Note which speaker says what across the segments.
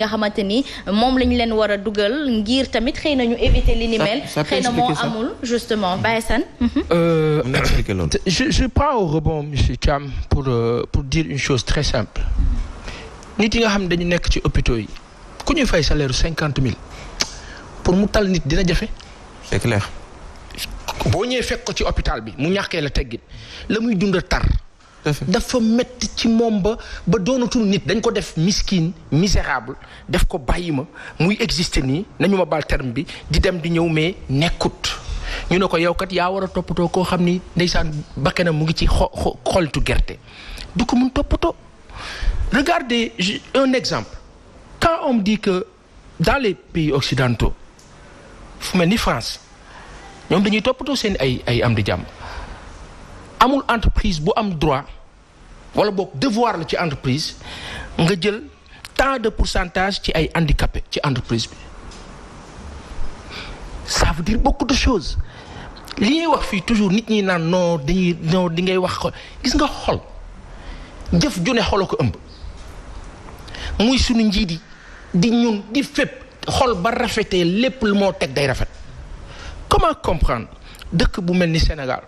Speaker 1: nga xamante ni moom lañ leen war a dugal ngir tamit xëy na ñu éviter li ni mel. xëy na moo amul justement Baye Assane.
Speaker 2: Je prends au rebond monsieur Thiam pour dire une chose très simple nit yi nga xam ne dañu nekk ci hôpitaux yi ku ñuy fay salaire 50 000 pour mu tal nit dina jafe.
Speaker 3: c'est clair.
Speaker 2: boo ñëwee fekk ko ci hôpital bi mu ñàkkee la teggin la muy dund tar. dafa metti ci moom ba doonatul nit dañ ko def miskin misérable def ko bàyyi ma muy exister nii nañu ma baal terme bi di dem di ñëw mais nekkut ñu ne ko yow kat yaa war a toppatoo koo xam ni ndeysaan bakkanam mu ngi ci xoltu gerte du ko mun toppatoo. Regardez un exemple quand on me dit que dans les pays occidentaux fu mel ni France ñoom dañuy toppatoo seen ay am di jàmm. amul entreprise bu am droit wala boog devoir la ci entreprise nga jël tant de pourcentage ci ay handicapés ci entreprise bi ça veut dire beaucoup de choses li ñuy wax fii toujours nit ñi naan non di ngay wax gis nga xol jëf ju ne xolo ko ëmb muy sunu njiit yi di ñun di fépp xol ba rafetee lépp lu moo teg day rafet comment comprendre dëkk bu mel ni Sénégal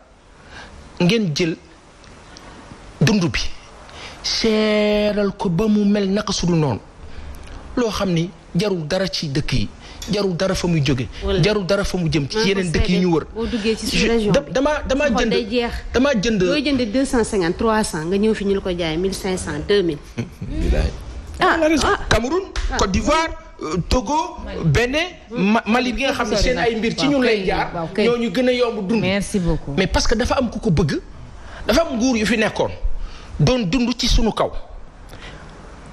Speaker 2: ngeen jël dund bi seeral ko ba mu mel naka sudul noonu loo xam ni jarul dara ci dëkk yi jarul dara fa muy jóge jarul dara fa mu jëm ci yeneen dëkk yi ñu wër.
Speaker 4: boo duggee ci sous-région
Speaker 2: damaa jënd
Speaker 4: booy jënd 250 300 nga ñëw fi ñu la ko jaay 1500 2000.
Speaker 2: Cameroun Côte d'Ivoire Togo Bénin Mali bi nga xam ne seen ay mbir ci ñun lay jaar ñooñu gën a yomb dund.
Speaker 4: Merci beaucoup.
Speaker 2: mais parce que dafa am ku ko bëgg dafa am nguur yu fi nekkoon doon dund ci sunu kaw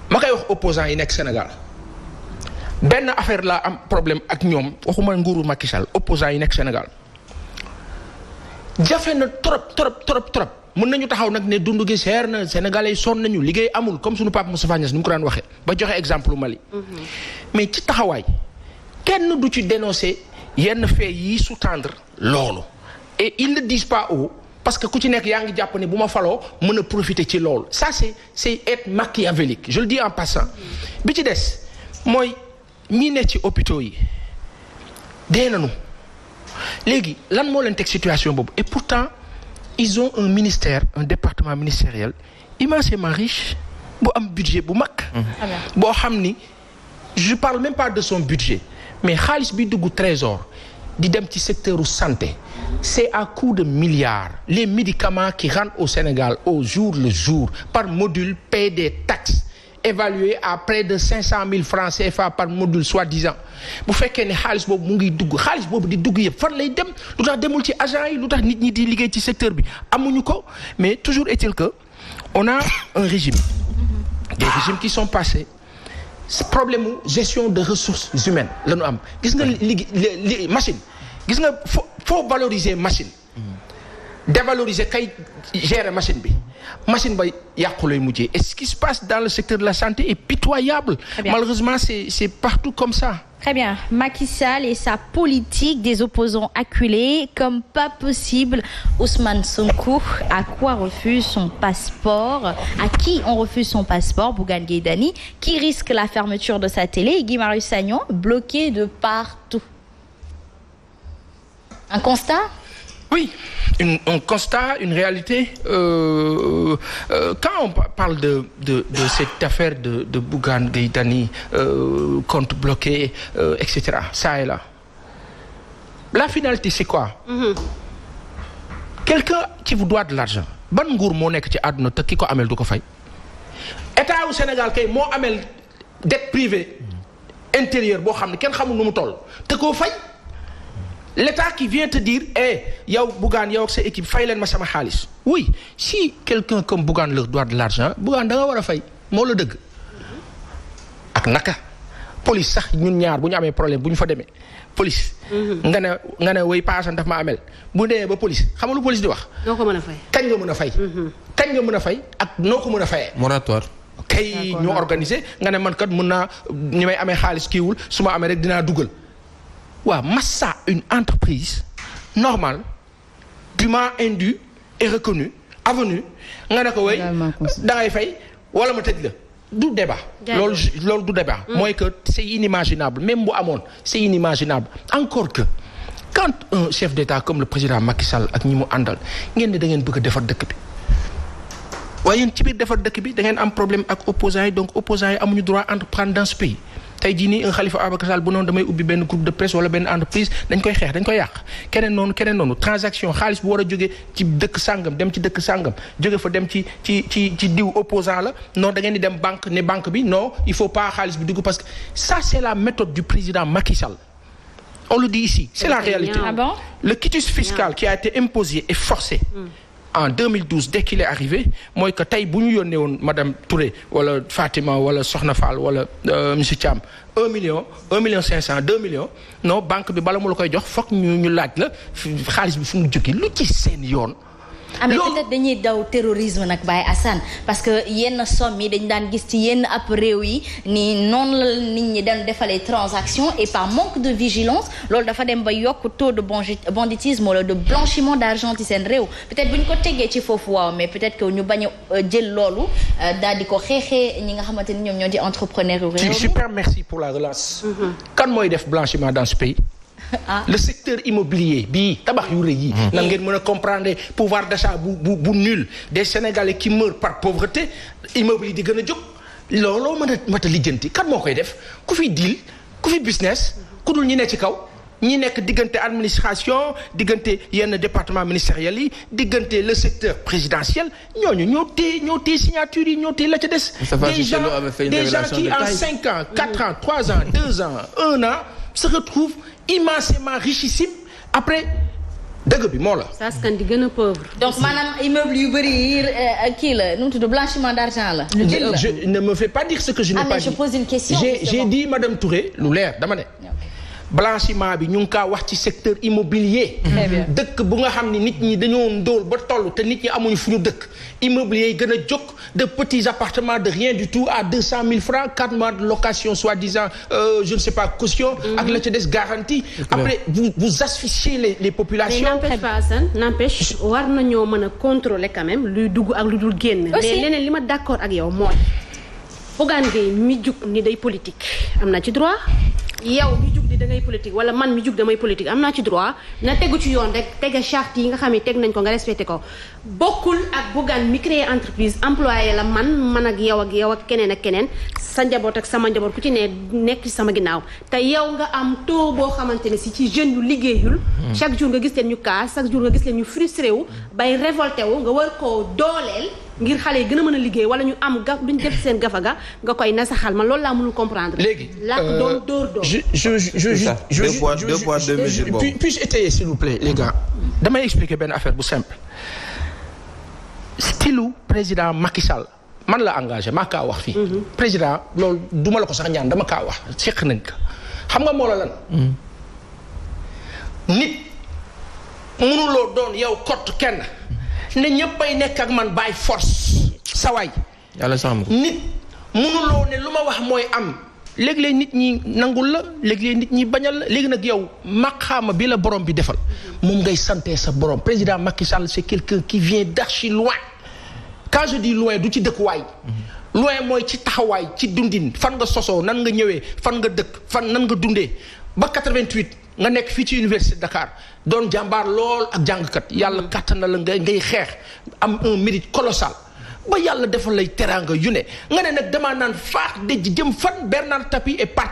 Speaker 2: ma koy wax opposants yi nekk Sénégal benn affaire laa am problème ak ñoom waxuma nguuru Macky Sall opposants yi nekk Sénégal jafe na trop mën nañu taxaw nag ne dund gi seer na Sénégalais yi sonn nañu liggéey amul comme sunu Pape Moustapha Niasse ni mu ko daan waxee ba joxe exemple Mali. mais ci taxawaay kenn du ci dénoncer yenn fait yi sous-tendre loolu et ils ne disent pas haut parce que ku ci nekk yaa ngi jàpp ne bu ma faloo mën a profiter ci loolu ça c'est être machiavélique je le dis en passant. bi ci des mooy ñi ne ci hôpitaux yi dee nañu léegi lan moo leen teg situation boobu et pourtant ils ont un ministère un département ministériel immensément riche bu am budget bu mag. boo xam ni je parle même pas de son budget mais xaalis bi dugg trésor di dem ci secteur santé c'est à coup de milliards les médicaments qui rentrent au Sénégal au jour le jour par module paient des taxes évaluées à près de 500 000 francs CFA par module soi-disant bu fekkee ne xaalis boobu mu ngi dugg xaalis boobu di dugg yëpp fan lay dem lu tax demul ci agent yi lu tax nit ñi di liggéey ci secteur bi amuñu ko mais toujours est-il que on a un régime des régimes qui sont passés problème mu gestion de ressources humaines la ñu am gis nga li machine gis nga faut valoriser machine dévaloriser kay gérer machine bi machine ba yàqu lay mujjee et ce qui se passe dans le secteur de la santé est pitoyable malheureusement c'est partout comme ça.
Speaker 1: Très bien. Macky Sall et sa politique des opposants acculés comme pas possible. Ousmane Sonko, à quoi refuse son passeport? À qui on refuse son passeport? Bougane Gueye Dany, qui risque la fermeture de sa télé, et Guy Marius Sagna, bloqué de partout. Un constat?
Speaker 2: Oui, un constat, une réalité. Quand on parle de cette affaire de Bougane Gueye Dany, compte bloqué, etc., ça et là. La finalité, c'est quoi? Quelqu'un qui vous doit de l'argent. Ban nguur moo nekk ci àdduna te ki ko amel du ko fay. État wu Sénégal kay moo amel dette privée intérieure boo xam ne kenn xamul nu mu toll te koo fay. L'État qui vient te dire yow Bougane yow ak sa équipe fay leen ma sama xaalis oui si quelqu'un comme Bougane leur doit de l'argent Bougane da nga war a fay moo la dëgg ak naka police sax ñun ñaar bu ñu amee problème bu ñu fa demee police. nga ne way paasan daf ma amel bu demee ba police xam nga lu police di wax.
Speaker 4: noo ko mën a fay.
Speaker 2: kañ nga mën a fay. kañ nga mën a fay ak noo ko mën a fayee.
Speaker 3: moratoire.
Speaker 2: kay ñu organiser nga ne man kat mën naa ñi may amee xaalis kiiwul su ma amee rek dinaa dugal. waaw Massa une entreprise normale dûment indue et reconnue avenue nga ne ko way da ngay fay wala ma tëj la du débat. loolu du débat. mooy que c'est inimaginable même bu amoon c'est inimaginable encore que quand un chef d'État comme le président Macky Sall ak ñi mu àndal ngeen ne da ngeen bëgg a defar dëkk bi waaye yéen ci biir defar dëkk bi da ngeen am problème ak opposants yi donc opposants yi amuñu droit entreprendre dans ce pays. tey jii nii un Khalifa Ababacar Sall bu noonu damay ubbi benn groupe de presse wala benn entreprise dañ koy xeex dañ koy yàq keneen noonu transaction xaalis bu war a jóge ci dëkk sàngam dem ci dëkk sàngam jóge fa dem ci diw opposant la non da ngeen di dem banque ne banque bi non il faut pas xaalis bi dugg parce que ça c'est la méthode du président Macky Sall on le dit ici c'est la réalité.
Speaker 1: Ah bon?
Speaker 2: Le quitus fiscal qui a été imposé et forcé en 2012 dès qu'il est arrivé mooy que tey bu ñu yónnee woon madame Touré wala Fatima wala Soxna Fall wala monsieur Thiam 1 million 500 2 millions non banque bi bala mu la koy jox foog ñu laaj la xaalis bi fu mu jógee lu ci seen yoon.
Speaker 1: mais peut-être dañuy daw terrorisme nag Baye Assane parce que yenn somme yi dañ daan gis ci yenn ab réew yi ni noonu la nit ñi daan defalee transaction et par manque de vigilance loolu dafa dem ba yokk taux de banditisme wala de blanchiment d'argent ci seen réew peut-être bu ñu ko tegee ci foofu waaw mais peut-être que ñu bañ a jël loolu daal di ko xeexee ñi nga xamante ni ñoom ñoo di entrepreneur yu réew mi.
Speaker 2: Super merci pour la relance. Kan mooy def blanchiment dans ce pays. Le secteur immobilier bii tabax yu rëy yi nan ngeen mën a comprendre pouvoir d'achat bu nul des Sénégalais qui meurent par pauvreté immobilier di gën a jóg looloo mën a lijjanti kan moo koy def ku fi deal ku fi business ku dul ñi ne ci kaw ñi nekk diggante administration diggante yenn département ministériel yi diggante le secteur présidentiel ñooñu ñoo téye signature yi ñoo téye la ca des des gens qui en 5 ans 4 ans 3 ans 2 ans 1 an se retrouvent immensément richissimes après dëgg bi moo la.
Speaker 4: ça askan di gën a pauvre.
Speaker 1: donc maanaam immeuble yu bëri kii la nu mu tudd blanchiment d'argent la.
Speaker 2: je ne me fais pas dire ce que je n'ai pas dit.
Speaker 1: je pose une question.
Speaker 2: j'ai dit madame Touré lu leer dama ne. blanchiment bi ñu ngi kaa wax ci secteur immobilier. dëkk bu nga xam ne nit ñi dañoo ndóol ba toll te nit ñi amuñu fu ñu dëkk immobilier yi gën a jóg de petits appartements de rien du tout à 200 000 francs 4 mois de location soi-disant je ne sais pas caution. ak la ca des garantie. après vous asphyxiez les populations.
Speaker 4: mais n'empêche pas Assane n'empêche war nañoo mën a contrôler quand même luy dugg ak lu dul génn. mais leneen li ma d'accord ak yow mooy Bougane Gueye mi jug ni day politique am na ci droit. yow mi jug di da ngay politique wala man mi jug damay politique am naa ci droit na tegu ci yoon rek tege charte yi nga xam ne teg nañ ko nga respecté ko bokkul ak Bougane mi créé entreprise employé la man ak yow ak keneen ak keneen sa njaboot ak sama njaboot ku ci ne nekk ci sama ginnaaw te yow nga am taux boo xamante ne si ci jeunes yu liggéeyul chaque jour nga gis leen ñu kaas chaque jour nga gis leen ñu frustré wu bay révolté wu nga war koo dooleel ngir xale yi gën a mën a liggéey wala ñu am duñ def seen gafaga nga koy nasaxal man loolu laa mënul comprendre.
Speaker 2: léegi
Speaker 4: làkk doon dóor.
Speaker 3: deux poids deux mesures boobu.
Speaker 2: puis-je étayer s'il vous plaît les gars damay expliquer benn affaire bu simple style président Macky Sall man la engagé maa kaa wax fii. président loolu duma la ko sax ñaan dama kaa wax seq nañ ko xam nga moo la lan. nit mënuloo doon yow kott kenn. ne ñëppay nekk ak man by force sawaay
Speaker 3: yàlla sàmm ko
Speaker 2: nit mënuloo ne lu ma wax mooy am léeg-léeg nit ñi nangul la léeg-léeg nit ñi bañal la léegi nag yow maqaama bi la borom bi defal moom ngay sante sa borom président Macky Sall c'est quelqu'un qui vient d'archi loin quand je dis loin du ci dëkkuwaay loin mooy ci taxawaay ci dundin fan nga sosoo nan nga ñëwee fan nga dëkk fan nan nga dundee ba 88 nga nekk fii ci université de Dakar doon jàmbaar lool ak jàngkat yàlla kàttan na la ngay xeex am un mérite colossal ba yàlla defal lay teraanga yu ne nga ne nag damaa naan faax dëj jëm fan Bernard Tapie est parti